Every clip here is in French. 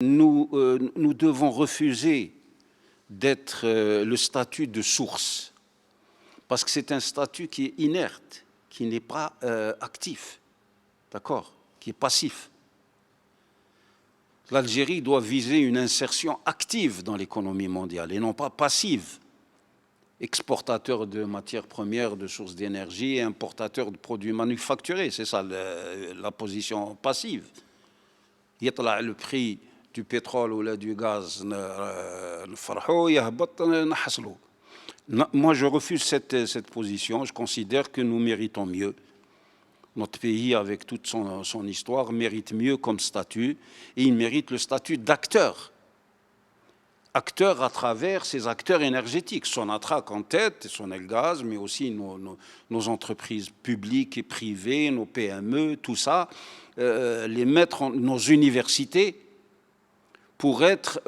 Nous devons refuser d'être le statut de source, parce que c'est un statut qui est inerte, qui n'est pas actif, d'accord, qui est passif. L'Algérie doit viser une insertion active dans l'économie mondiale et non pas passive. Exportateur de matières premières, de sources d'énergie et importateur de produits manufacturés, c'est ça la position passive. Le prix du pétrole ou du gaz, moi je refuse cette position, je considère que nous méritons mieux. Notre pays, avec toute son histoire, mérite mieux comme statut, et il mérite le statut d'acteur. Acteur à travers ces acteurs énergétiques, Sonatrach en tête, Sonelgaz, mais aussi nos entreprises publiques et privées, nos PME, tout ça, les mettre nos universités pour être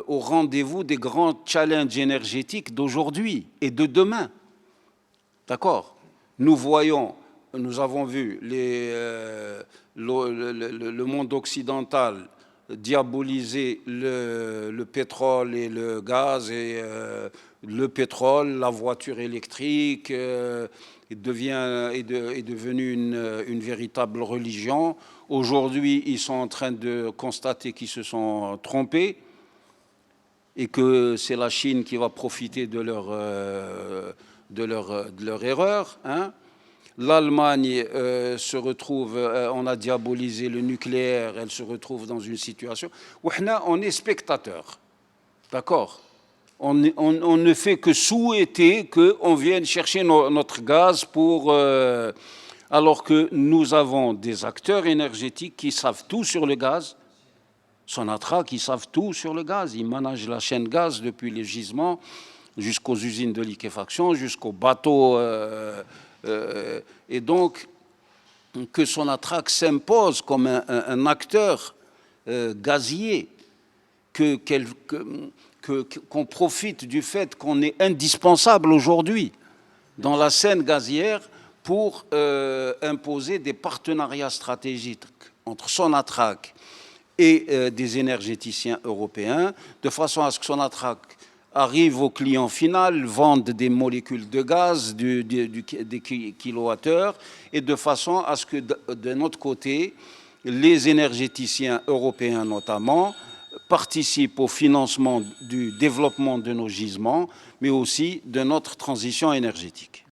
au rendez-vous des grands challenges énergétiques d'aujourd'hui et de demain. D'accord? Nous avons vu le monde occidental diaboliser le pétrole et le gaz, et le pétrole, la voiture électrique est devenue une véritable religion. Aujourd'hui, ils sont en train de constater qu'ils se sont trompés et que c'est la Chine qui va profiter de leur erreur, hein. L'Allemagne se retrouve, on a diabolisé le nucléaire, elle se retrouve dans une situation où on est spectateur, d'accord? On ne fait que souhaiter qu'on vienne chercher notre gaz pour... alors que nous avons des acteurs énergétiques qui savent tout sur le gaz, Sonatrach qui savent tout sur le gaz, ils managent la chaîne gaz depuis les gisements jusqu'aux usines de liquéfaction, jusqu'aux bateaux... et donc, que Sonatrach s'impose comme un acteur gazier, qu'on profite du fait qu'on est indispensable aujourd'hui dans la scène gazière pour imposer des partenariats stratégiques entre Sonatrach et des énergéticiens européens, de façon à ce que Sonatrach arrive au client final, vendent des molécules de gaz, des kilowattheures, et de façon à ce que, de notre côté, les énergéticiens européens notamment participent au financement du développement de nos gisements, mais aussi de notre transition énergétique.